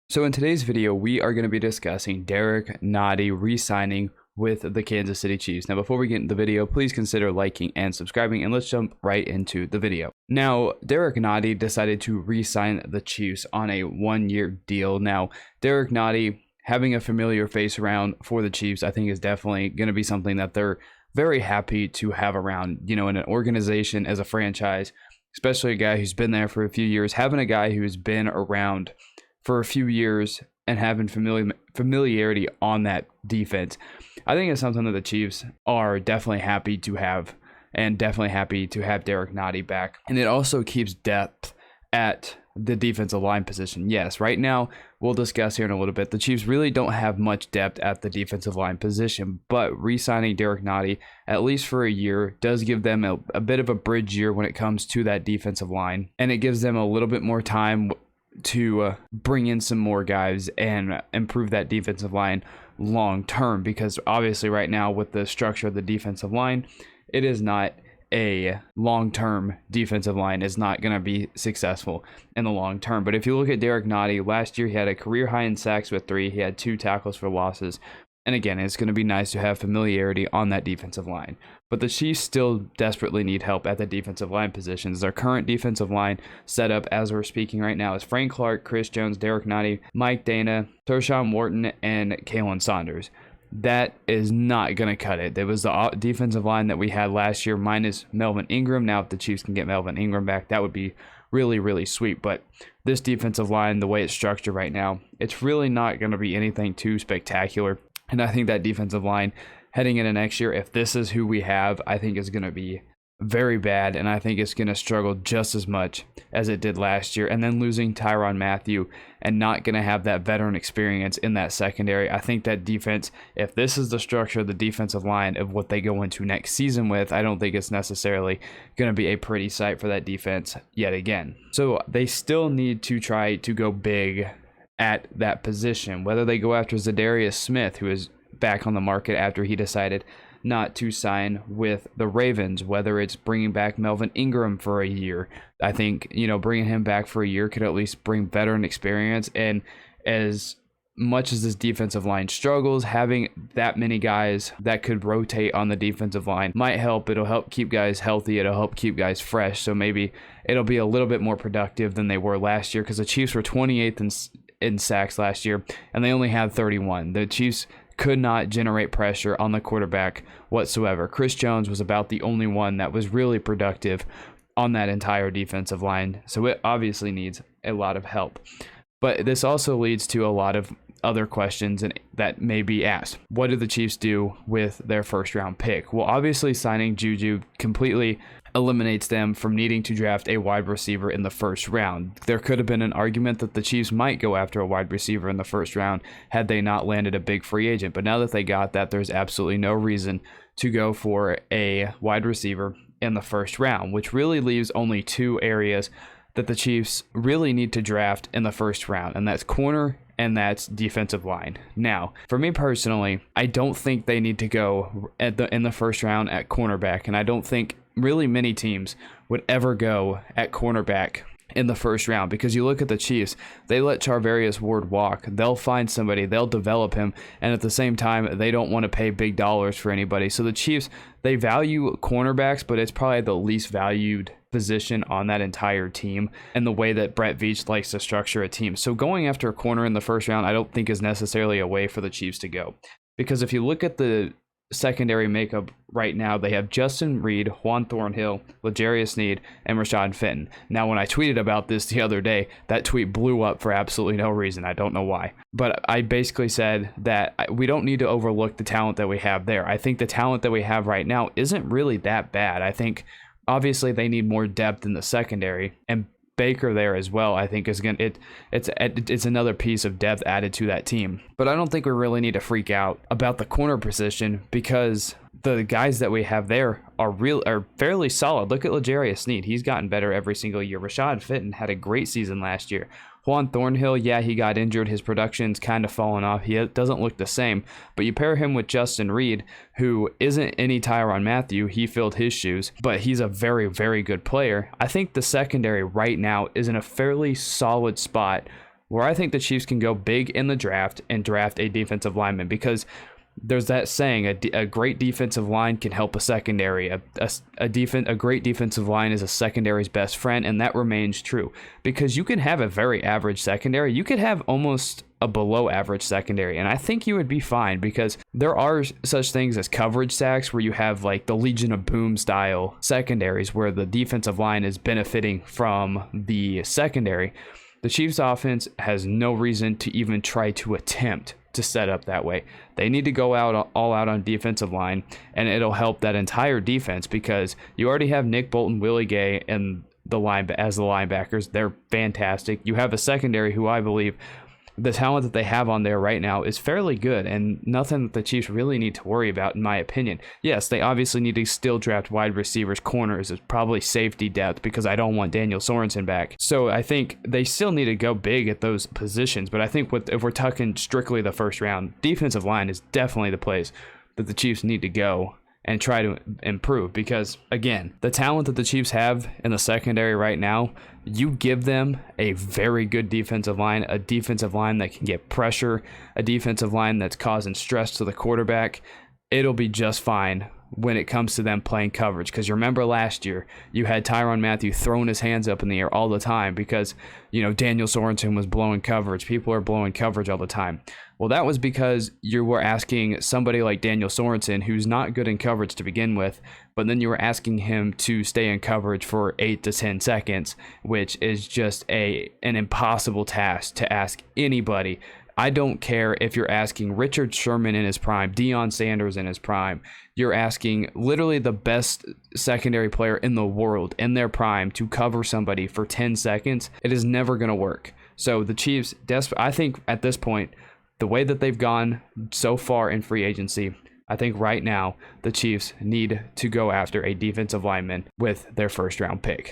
So in today's video, we are going to be discussing Derrick Nnadi re-signing with the Kansas City Chiefs. Now, before we get into the video, please consider liking and subscribing, and let's jump right into the video. Now, Derrick Nnadi decided to re-sign the Chiefs on a one-year deal. Now, Derrick Nnadi having a familiar face around for the Chiefs, I think is definitely going to be something that they're very happy to have around, in an organization as a franchise, especially a guy who's been there for a few years. Having a guy who's been around for a few years and having familiarity on that defense, I think it's something that the Chiefs are definitely happy to have, and definitely happy to have Derrick Nnadi back. And it also keeps depth at the defensive line position. Yes, right now, we'll discuss here in a little bit, the Chiefs really don't have much depth at the defensive line position, but re-signing Derrick Nnadi, at least for a year, does give them a bit of a bridge year when it comes to that defensive line, and it gives them a little bit more time to bring in some more guys and improve that defensive line long term, because obviously right now with the structure of the defensive line, it is not a long-term defensive line, is not going to be successful in the long term. But if you look at Derrick Nnadi, last year he had a career high in sacks with 3. He had 2 tackles for losses. And again, it's going to be nice to have familiarity on that defensive line. But the Chiefs still desperately need help at the defensive line positions. Their current defensive line setup, as we're speaking right now, is Frank Clark, Chris Jones, Derrick Nnadi, Mike Dana, Tershawn Wharton, and Kalen Saunders. That is not going to cut it. There was the defensive line that we had last year minus Melvin Ingram. Now, if the Chiefs can get Melvin Ingram back, that would be really, really sweet. But this defensive line, the way it's structured right now, it's really not going to be anything too spectacular. And I think that defensive line heading into next year, if this is who we have, I think is going to be very bad. And I think it's going to struggle just as much as it did last year. And then losing Tyrann Mathieu and not going to have that veteran experience in that secondary. I think that defense, if this is the structure of the defensive line of what they go into next season with, I don't think it's necessarily going to be a pretty sight for that defense yet again. So they still need to try to go big at that position, whether they go after Zadarius Smith, who is back on the market after he decided not to sign with the Ravens, whether it's bringing back Melvin Ingram for a year. I think, bringing him back for a year could at least bring veteran experience. And as much as this defensive line struggles, having that many guys that could rotate on the defensive line might help. It'll help keep guys healthy. It'll help keep guys fresh. So maybe it'll be a little bit more productive than they were last year, because the Chiefs were 28th in sacks last year, and they only had 31. The Chiefs could not generate pressure on the quarterback whatsoever. Chris Jones was about the only one that was really productive on that entire defensive line, so it obviously needs a lot of help. But this also leads to a lot of other questions that may be asked. What did the Chiefs do with their first round pick? Well, obviously signing Juju completely eliminates them from needing to draft a wide receiver in the first round. There could have been an argument that the Chiefs might go after a wide receiver in the first round had they not landed a big free agent. But now that they got that, there's absolutely no reason to go for a wide receiver in the first round, which really leaves only 2 areas that the Chiefs really need to draft in the first round, and that's corner and that's defensive line. Now, for me personally, I don't think they need to go in the first round at cornerback, and I don't think really many teams would ever go at cornerback in the first round, because you look at the Chiefs, they let Charvarius Ward walk. They'll find somebody, they'll develop him, and at the same time, they don't want to pay big dollars for anybody. So the Chiefs, they value cornerbacks, but it's probably the least valued position on that entire team, and the way that Brett Veach likes to structure a team. So going after a corner in the first round, I don't think is necessarily a way for the Chiefs to go, because if you look at the secondary makeup right now, they have Justin Reed, Juan Thornhill, L'Jarius Sneed, and Rashad Fenton. Now, when I tweeted about this the other day, that tweet blew up for absolutely no reason. I don't know why. But I basically said that we don't need to overlook the talent that we have there. I think the talent that we have right now isn't really that bad. I think obviously they need more depth in the secondary, and Baker there as well, I think is it's another piece of depth added to that team. But I don't think we really need to freak out about the corner position, because the guys that we have there are fairly solid. Look at L'Jarius Sneed. He's gotten better every single year. Rashad Fenton had a great season last year. Juan Thornhill, yeah, he got injured. His production's kind of fallen off. He doesn't look the same. But you pair him with Justin Reed, who isn't any Tyrann Mathieu. He filled his shoes, but he's a very, very good player. I think the secondary right now is in a fairly solid spot where I think the Chiefs can go big in the draft and draft a defensive lineman, because there's that saying, a great defensive line can help a secondary. A great defensive line is a secondary's best friend, and that remains true, because you can have a very average secondary. You could have almost a below average secondary, and I think you would be fine, because there are such things as coverage sacks where you have like the Legion of Boom style secondaries where the defensive line is benefiting from the secondary. The Chiefs offense has no reason to even try to attempt to set up that way. They need to go out all out on defensive line, and it'll help that entire defense, because you already have Nick Bolton, Willie Gay, and the linebackers. They're fantastic. You have a secondary who I believe the talent that they have on there right now is fairly good, and nothing that the Chiefs really need to worry about, in my opinion. Yes, they obviously need to still draft wide receivers, corners, probably safety depth, because I don't want Daniel Sorensen back. So I think they still need to go big at those positions, but I think if we're talking strictly the first round, defensive line is definitely the place that the Chiefs need to go and try to improve, because again, the talent that the Chiefs have in the secondary right now, you give them a very good defensive line, a defensive line that can get pressure, a defensive line that's causing stress to the quarterback, it'll be just fine when it comes to them playing coverage. Because you remember last year, you had Tyrann Mathieu throwing his hands up in the air all the time because, Daniel Sorensen was blowing coverage. People are blowing coverage all the time. Well, that was because you were asking somebody like Daniel Sorensen, who's not good in coverage to begin with, but then you were asking him to stay in coverage for 8 to 10 seconds, which is just an impossible task to ask anybody. I don't care if you're asking Richard Sherman in his prime, Deion Sanders in his prime. You're asking literally the best secondary player in the world in their prime to cover somebody for 10 seconds. It is never going to work. So the Chiefs, I think at this point, the way that they've gone so far in free agency, I think right now the Chiefs need to go after a defensive lineman with their first round pick.